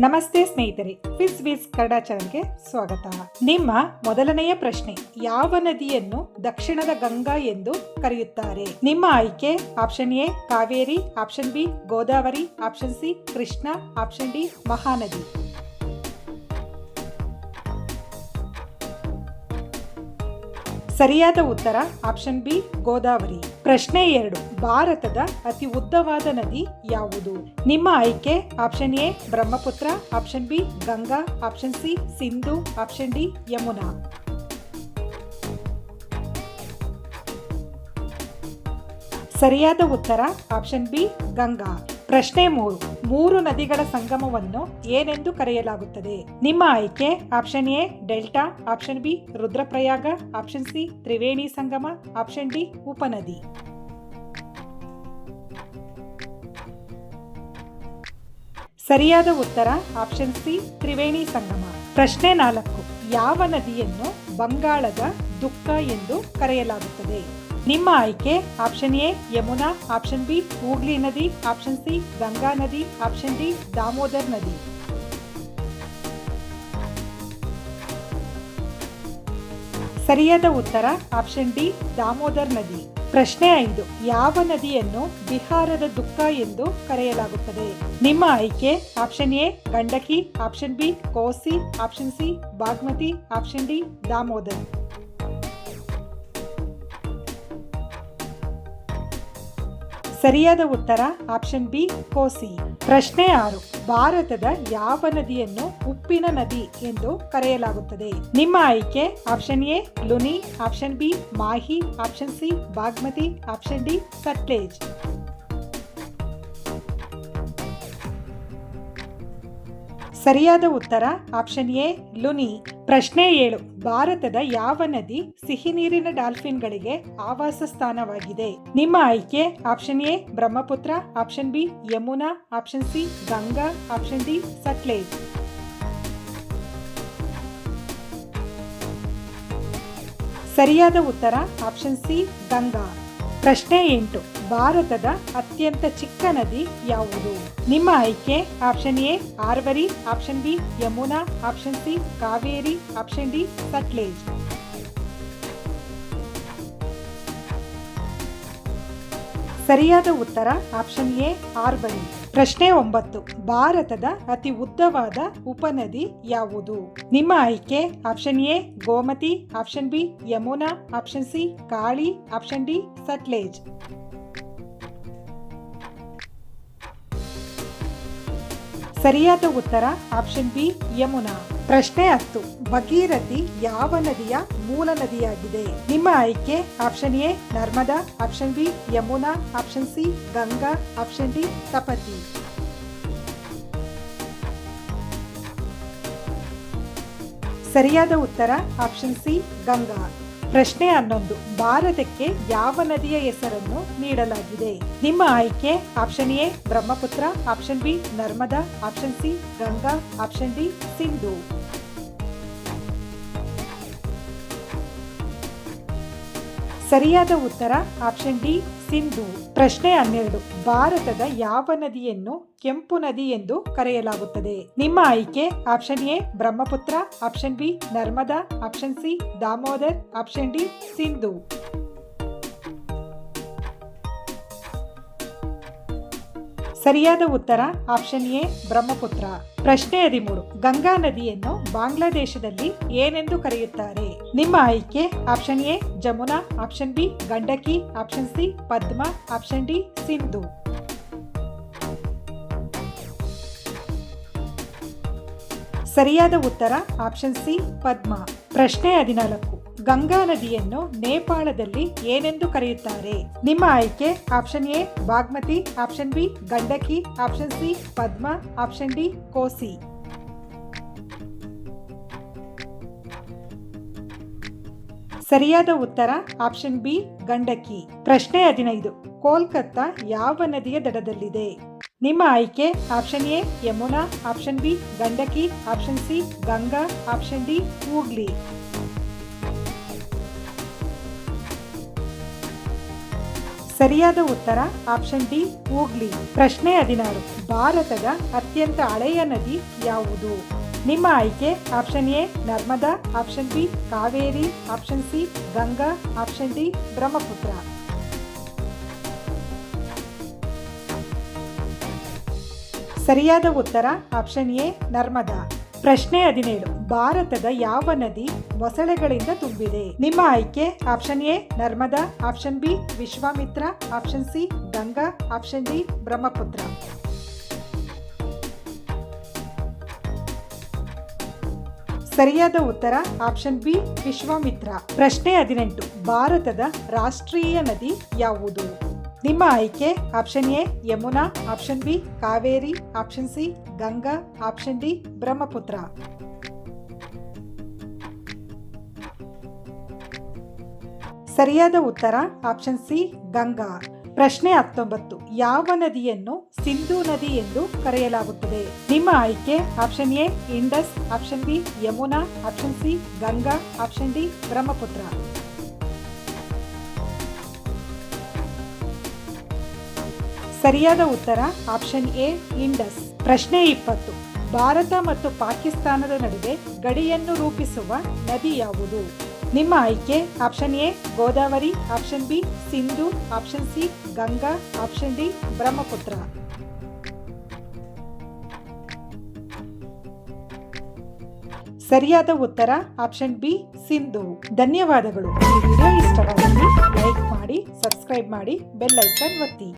ನಮಸ್ತೆ ಸ್ನೇಹಿತರೆ, ಫಿಸ್ ವಿಸ್ ಕನ್ನಡ ಚಾನೆಲ್ಗೆ ಸ್ವಾಗತ. ನಿಮ್ಮ ಮೊದಲನೆಯ ಪ್ರಶ್ನೆ, ಯಾವ ನದಿಯನ್ನು ದಕ್ಷಿಣದ ಗಂಗಾ ಎಂದು ಕರೆಯುತ್ತಾರೆ? ನಿಮ್ಮ ಆಯ್ಕೆ option A Kaveri, option B Godavari, option C Krishna, option D Mahanadi. ಸರಿಯಾದ ಉತ್ತರ ಆಪ್ಷನ್ ಬಿ ಗೋದಾವರಿ. ಪ್ರಶ್ನೆ 2, ಭಾರತದ ಅತಿ ಉದ್ದವಾದ ನದಿ ಯಾವುದು? ನಿಮ್ಮ ಆಯ್ಕೆ option A Brahmaputra, option B Ganga, option C Sindhu, option D Yamuna. ಸರಿಯಾದ ಉತ್ತರ ಆಪ್ಷನ್ ಬಿ ಗಂಗಾ. ಪ್ರಶ್ನೆ 3, 3 ನದಿಗಳ ಸಂಗಮವನ್ನು ಏನೆಂದು ಕರೆಯಲಾಗುತ್ತದೆ? ನಿಮ್ಮ ಆಯ್ಕೆ option A delta, option B Rudraprayag, option C Triveni Sangama, option D ಉಪನದಿ. ಸರಿಯಾದ ಉತ್ತರ ಆಪ್ಷನ್ ಸಿ ತ್ರಿವೇಣಿ ಸಂಗಮ. ಪ್ರಶ್ನೆ 4, ಯಾವ ನದಿಯನ್ನು ಬಂಗಾಳದ ದುಃಖ ಎಂದು ಕರೆಯಲಾಗುತ್ತದೆ? ನಿಮ್ಮ ಆಯ್ಕೆ option A Yamuna, option B Hooghly ನದಿ, ಆಪ್ಷನ್ ಸಿ ಗಂಗಾ ನದಿ, ಆಪ್ಷನ್ ಡಿ ದಾಮೋದರ್ ನದಿ. ಸರಿಯಾದ ಉತ್ತರ ಆಪ್ಷನ್ ಡಿ ದಾಮೋದರ್ ನದಿ. ಪ್ರಶ್ನೆ 5, ಯಾವ ನದಿಯನ್ನು ಬಿಹಾರದ ದುಃಖ ಎಂದು ಕರೆಯಲಾಗುತ್ತದೆ? ನಿಮ್ಮ ಆಯ್ಕೆ option A Gandaki, option B Kosi, option C Bagmati, option D Damodar. ಸರಿಯಾದ ಉತ್ತರ ಆಪ್ಷನ್ ಬಿ ಕೋಸಿ. ಪ್ರಶ್ನೆ 6, ಭಾರತದ ಯಾವ ನದಿಯನ್ನು ಉಪ್ಪಿನ ನದಿ ಎಂದು ಕರೆಯಲಾಗುತ್ತದೆ? ನಿಮ್ಮ ಆಯ್ಕೆ option A Luni, option B Mahi, option C Bagmati, option D Sutlej. ಸರಿಯಾದ ಉತ್ತರ ಆಪ್ಷನ್ ಎ ಲುನಿ. ಪ್ರಶ್ನೆ 7, ಭಾರತದ ಯಾವ ನದಿ ಸಿಹಿ ನೀರಿನ ಡಾಲ್ಫಿನ್ಗಳಿಗೆ ಆವಾಸ ಸ್ಥಾನವಾಗಿದೆ? ನಿಮ್ಮ ಆಯ್ಕೆ option A Brahmaputra, option B Yamuna, option C Ganga, option D Sutlej. ಸರಿಯಾದ ಉತ್ತರ ಆಪ್ಷನ್ ಸಿ ಗಂಗಾ. ಪ್ರಶ್ನೆ 8, ಭಾರತದ ಅತ್ಯಂತ ಚಿಕ್ಕ ನದಿ ಯಾವುದು? ನಿಮ್ಮ ಆಯ್ಕೆ option A Arvari, option B Yamuna, option C Kaveri, option D Sutlej. ಸರಿಯಾದ ಉತ್ತರ ಆಪ್ಷನ್ ಎ ಆರ್ವರಿ. ಪ್ರಶ್ನೆ 9, ಭಾರತದ ಅತಿ ಉದ್ದವಾದ ಉಪನದಿ ಯಾವುದು? ನಿಮ್ಮ ಆಯ್ಕೆ option A Gomti, option B Yamuna, option C Kali, option D Sutlej. ಸರಿಯಾದ ಉತ್ತರ ಆಪ್ಷನ್ ಬಿ ಯಮುನಾ. ಪ್ರಶ್ನೆ 10, ಭಗೀರಥಿ ಯಾವ ನದಿಯ ಮೂಲ ನದಿಯಾಗಿದೆ? ನಿಮ್ಮ ಆಯ್ಕೆ option A Narmada, option B Yamuna, option C Ganga, option D Tapti. ಸರಿಯಾದ ಉತ್ತರ ಆಪ್ಷನ್ ಸಿ ಗಂಗಾ. ಪ್ರಶ್ನೆ 11, ಭಾರತಕ್ಕೆ ಯಾವ ನದಿಯ ಹೆಸರನ್ನು ನೀಡಲಾಗಿದೆ? ನಿಮ್ಮ ಆಯ್ಕೆ option A Brahmaputra, option B Narmada, option C Ganga, option D Sindhu. ಸರಿಯಾದ ಉತ್ತರ ಆಪ್ಷನ್ ಡಿ ಸಿಂಧು. ಪ್ರಶ್ನೆ 12, ಭಾರತದ ಯಾವ ನದಿಯನ್ನು ಕೆಂಪು ನದಿ ಎಂದು ಕರೆಯಲಾಗುತ್ತದೆ? ನಿಮ್ಮ ಆಯ್ಕೆ option A Brahmaputra, option B Narmada, option C Damodar, option D Sindhu. ಸರಿಯಾದ ಉತ್ತರ ಆಪ್ಷನ್ ಎ ಬ್ರಹ್ಮಪುತ್ರ. ಪ್ರಶ್ನೆ 13, ಗಂಗಾ ನದಿಯನ್ನು ಬಾಂಗ್ಲಾದೇಶದಲ್ಲಿ ಏನೆಂದು ಕರೆಯುತ್ತಾರೆ? ನಿಮ್ಮ ಆಯ್ಕೆ option A Jamuna, option B Gandaki, option C Padma, option D Sindhu. ಸರಿಯಾದ ಉತ್ತರ ಆಪ್ಷನ್ ಸಿ ಪದ್ಮ. ಪ್ರಶ್ನೆ 14, ಗಂಗಾ ನದಿಯನ್ನು ನೇಪಾಳದಲ್ಲಿ ಏನೆಂದು ಕರೆಯುತ್ತಾರೆ? ನಿಮ್ಮ ಆಯ್ಕೆ option A Bagmati, option B Gandaki, option C Padma, option D Kosi. ಸರಿಯಾದ ಉತ್ತರ ಆಪ್ಷನ್ ಬಿ ಗಂಡಕಿ. ಪ್ರಶ್ನೆ 15, ಕೋಲ್ಕತ್ತಾ ಯಾವ ನದಿಯ ದಡದಲ್ಲಿದೆ? ನಿಮ್ಮ ಆಯ್ಕೆ option A Yamuna, option B Gandaki, option C Ganga, option D Hooghly. ಸರಿಯಾದ ಉತ್ತರ ಆಪ್ಷನ್ ಡಿ ಹೂಗ್ಲಿ. ಪ್ರಶ್ನೆ 16. ಭಾರತದ ಅತ್ಯಂತ ಹಳೆಯ ನದಿ ಯಾವುದು? ನಿಮ್ಮ ಆಯ್ಕೆ option A Narmada, option B Kaveri, option C Ganga, option D Brahmaputra. ಸರಿಯಾದ ಉತ್ತರ ಆಪ್ಷನ್ ಎ ನರ್ಮದಾ. ಪ್ರಶ್ನೆ 17. ಭಾರತದ ಯಾವ ನದಿ ಮೊಸಳೆಗಳಿಂದ ತುಂಬಿದೆ? ನಿಮ್ಮ ಆಯ್ಕೆ option A Narmada, option B Vishwamitra, option C Ganga, option D Brahmaputra. ಸರಿಯಾದ ಉತ್ತರ ಆಪ್ಷನ್ ಬಿ ವಿಶ್ವಾಮಿತ್ರ. ಪ್ರಶ್ನೆ 18. ಭಾರತದ ರಾಷ್ಟ್ರೀಯ ನದಿ ಯಾವುದು? ನಿಮ್ಮ ಆಯ್ಕೆ option A Yamuna, option B Kaveri, option C Ganga, option D Brahmaputra. ಸರಿಯಾದ ಉತ್ತರ ಆಪ್ಷನ್ ಸಿ ಗಂಗಾ. ಪ್ರಶ್ನೆ 19. ಯಾವ ನದಿಯನ್ನು ಸಿಂಧೂ ನದಿ ಎಂದು ಕರೆಯಲಾಗುತ್ತದೆ? ನಿಮ್ಮ ಆಯ್ಕೆ option A Indus, option B Yamuna, option C Ganga, option D Brahmaputra. ಸರಿಯಾದ ಉತ್ತರ ಆಪ್ಷನ್ ಎ ಇಂಡಸ್. ಪ್ರಶ್ನೆ 20. ಭಾರತ ಮತ್ತು ಪಾಕಿಸ್ತಾನದ ನಡುವೆ ಗಡಿಯನ್ನು ರೂಪಿಸುವ ನದಿ ಯಾವುದು? ನಿಮ್ಮ ಆಯ್ಕೆ option A Godavari, option B Sindhu, option C Ganga, option D Brahmaputra. ಸರಿಯಾದ ಉತ್ತರ ಆಪ್ಷನ್ ಬಿ ಸಿಂಧು. ಧನ್ಯವಾದಗಳು. ಈ ವಿಡಿಯೋ ಇಷ್ಟವಾದಲ್ಲಿ ಲೈಕ್ ಮಾಡಿ, ಸಬ್ಸ್ಕ್ರೈಬ್ ಮಾಡಿ, ಬೆಲ್ ಐಕಾನ್ ಒತ್ತಿ.